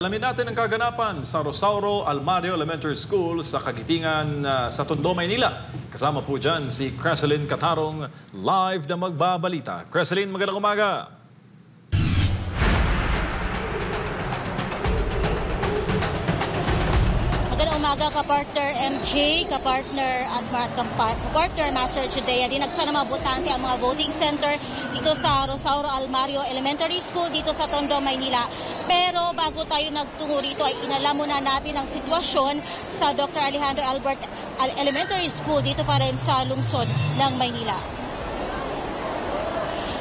Alamin natin ang kaganapan sa Rosauro Almario Elementary School sa Kagitingan sa Tondo, Maynila. Kasama po dyan si Creseline Catarong, live na magbabalita. Creseline, magandang umaga. Magandang umaga, kapartner MJ, kapartner Admar, kapartner Master Judea. Dinagsa ng mga botante ang mga voting center dito sa Rosauro Almario Elementary School dito sa Tondo, Maynila. Pero bago tayo nagtungo rito ay inalam muna natin ang sitwasyon sa Dr. Alejandro Albert Elementary School dito pa rin sa lungsod ng Maynila.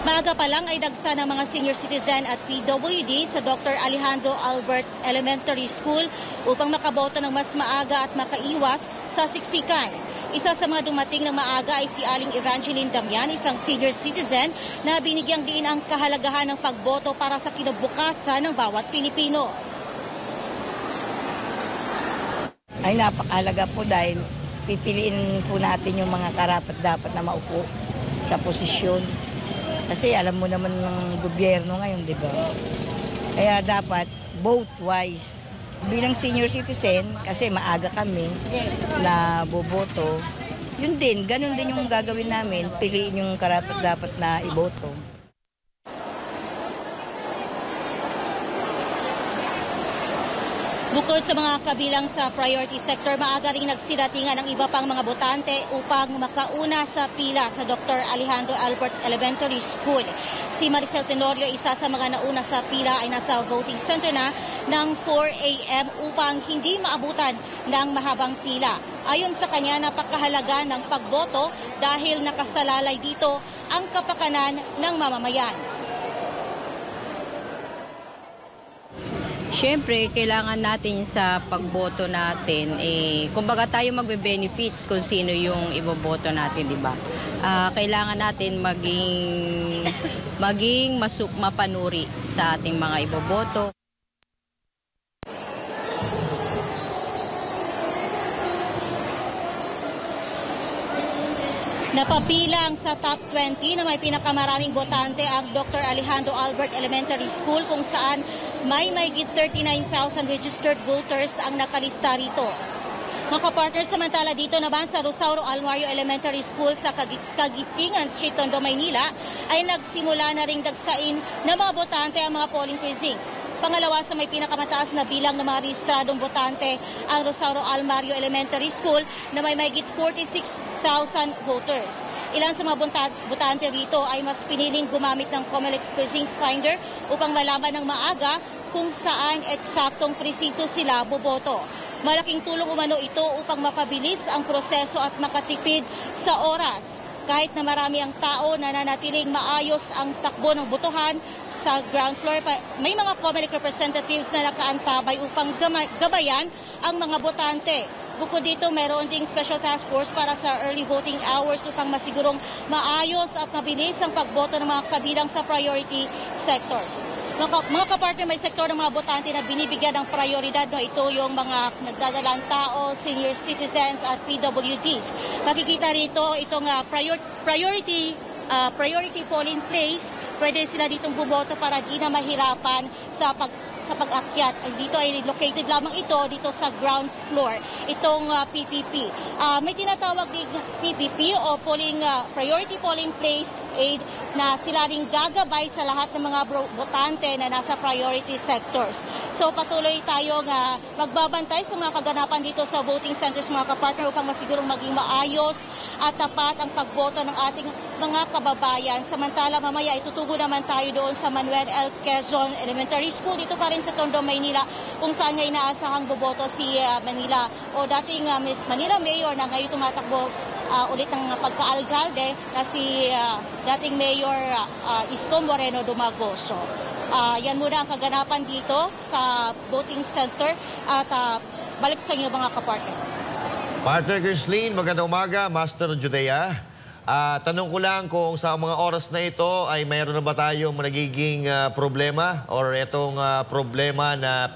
Maaga pa lang ay dagsa ng mga senior citizen at PWD sa Dr. Alejandro Albert Elementary School upang makaboto ng mas maaga at makaiwas sa siksikan. Isa sa mga dumating ng maaga ay si Aling Evangeline Damian, isang senior citizen na binigyang diin ang kahalagahan ng pagboto para sa kinabukasan ng bawat Pilipino. Ay napakahalaga po dahil pipiliin po natin yung mga karapat-dapat na maupo sa posisyon. Kasi alam mo naman ng gobyerno ngayon, di ba? Kaya dapat vote wise. Bilang senior citizen, kasi maaga kami na boboto, yun din, ganun din yung gagawin namin, piliin yung karapat-dapat na iboto. Bukod sa mga kabilang sa priority sector, maaga ring nagsidatingan ang iba pang mga botante upang makauna sa pila sa Dr. Alejandro Albert Elementary School. Si Maricel Tenorio, isa sa mga nauna sa pila, ay nasa voting center na ng 4 a.m. upang hindi maabutan ng mahabang pila. Ayon sa kanya, napakahalaga ng pagboto dahil nakasalalay dito ang kapakanan ng mamamayan. Siyempre, kailangan natin sa pagboto natin, kumbaga tayo magbe-benefits kung sino yung iboboto natin, di ba? Kailangan natin maging mapanuri sa ating mga iboboto. Napabilang sa top 20 na may pinakamaraming botante ang Dr. Alejandro Albert Elementary School kung saan may mahigit 39,000 registered voters ang nakalista rito. Mga kapartner, samantala dito naman sa Rosauro Almario Elementary School sa Kagitingan Street, Tondo, Maynila ay nagsimula na ring dagsain ng mga botante ang mga polling precincts. Pangalawa sa may pinakamataas na bilang ng mga rehistradong botante ang Rosauro Almario Elementary School na may mahigit 46,000 voters. Ilan sa mga botante rito ay mas piniling gumamit ng COMELEC Precinct Finder upang malaman ng maaga kung saan eksaktong presinto sila boboto. Malaking tulong umano ito upang mapabilis ang proseso at makatipid sa oras. Kahit na marami ang tao na nanatiling maayos ang takbo ng botohan sa ground floor, may mga COMELEC representatives na nakaantabay upang gabayan ang mga botante. Bukod dito, mayroon ding special task force para sa early voting hours upang masigurong maayos at mabilis ang pagboto ng mga kabilang sa priority sectors. Mga kapartner, may sektor ng mga botante na binibigyan ng prioridad. No? Ito yung mga nagdadalang tao, senior citizens at PWDs. Makikita rito itong priority polling place. Pwede sila ditong bumoto para di na mahirapan sa pag-akyat. Dito ay located lamang ito dito sa ground floor, itong PPP. May tinatawag din PPP o Priority Polling Place Aid na sila ring gagabay sa lahat ng mga botante na nasa priority sectors. So patuloy tayong magbabantay sa mga kaganapan dito sa voting centers, mga kapartner, upang masigurong maging maayos at tapat ang pagboto ng ating mga kababayan. Samantala mamaya itutubo naman tayo doon sa Manuel L. Quezon Elementary School dito pa rin sa Tondo, Maynila, kung saan ngayon inaasahang boboto si dating Manila Mayor na ngayon tumatakbo ulit ng pagka-alkalde na si dating Mayor Isko Moreno Dumagoso. Yan muna ang kaganapan dito sa voting center at balik sa inyo mga kapartner. Partner Creseline, magandang umaga. Master Judea. Tanong ko lang kung sa mga oras na ito ay mayroon na ba tayong nagiging problema or itong problema na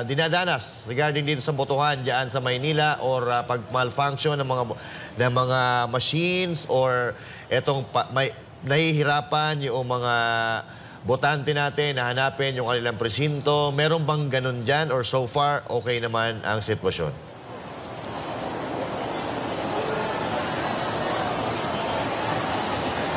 dinadanas regarding dito sa botohan diyan sa Maynila or pag malfunction ng mga machines or itong may nahihirapan yung mga botante natin na hanapin yung kanilang presinto. Meron bang ganun dyan or so far okay naman ang sitwasyon?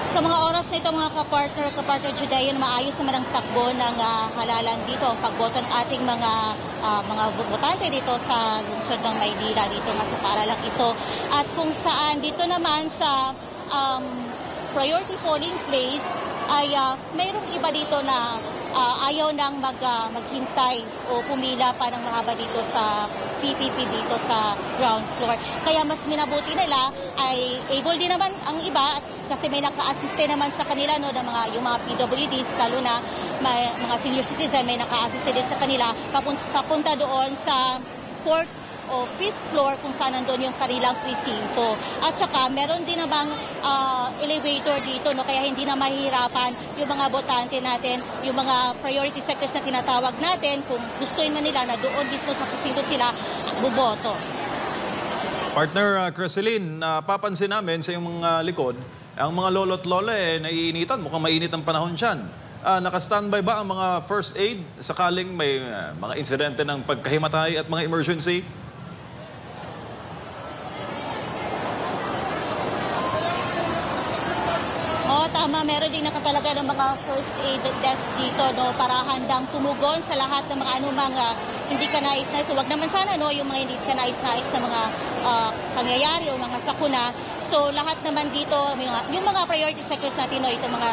Sa mga oras na ito mga kapartner Judean, maayos naman ang takbo ng halalan dito, ang pagboto ng ating mga botante dito sa lungsod ng Maynila, dito nga sa paaralang ito. At kung saan dito naman sa priority polling place ay mayroong iba dito na ayaw nang maghintay o pumila pa ng mahaba dito sa PPP dito sa ground floor. Kaya mas minabuti nila ay able din naman ang iba kasi may naka-assiste naman sa kanila no, ng yung mga PWDs, lalo na mga senior citizen, may naka-assiste din sa kanila papunta doon sa 4th o 5th floor kung saan nandun yung kanilang presinto. At saka meron din namang elevator dito, no, kaya hindi na mahihirapan yung mga botante natin, yung mga priority sectors na tinatawag natin, kung gustuin man nila na doon mismo sa presinto sila buboto. Partner Creseline, papansin namin sa iyong mga likod, ang mga lolo't lola naiinitan, mukhang mainit ang panahon dyan. Naka-standby ba ang mga first aid sakaling may mga insidente ng pagkahimatay at mga emergency? Tama, meron din nakatalaga ng mga first aid desk dito, no, para handang tumugon sa lahat ng mga anumang hindi kanais-nais. So, wag naman sana, no, yung mga hindi kanais-nais na mga pangyayari o mga sakuna. So, lahat naman dito, yung mga priority sectors natin, no, itong mga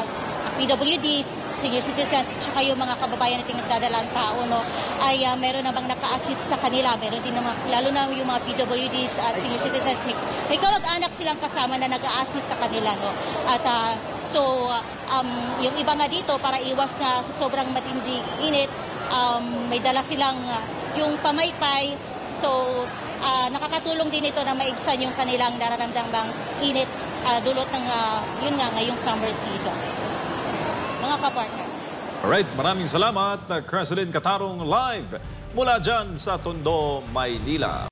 PWDs, senior citizens, tsaka yung mga kababayan nating nagdadalang tao, no, ay meron namang naka-assist sa kanila. Meron din naman, lalo na yung mga PWDs at senior citizens, may kamag-anak silang kasama na nag-a-assist sa kanila, no. At yung iba nga dito, para iwas na sa sobrang matinding init, may dala silang yung pamaypay. So, nakakatulong din ito na maibsan yung kanilang nararamdamang init dulot ng yun nga ngayong summer season. Mga kapartner. Alright, maraming salamat, Creseline Catarong live mula dyan sa Tondo, Maynila.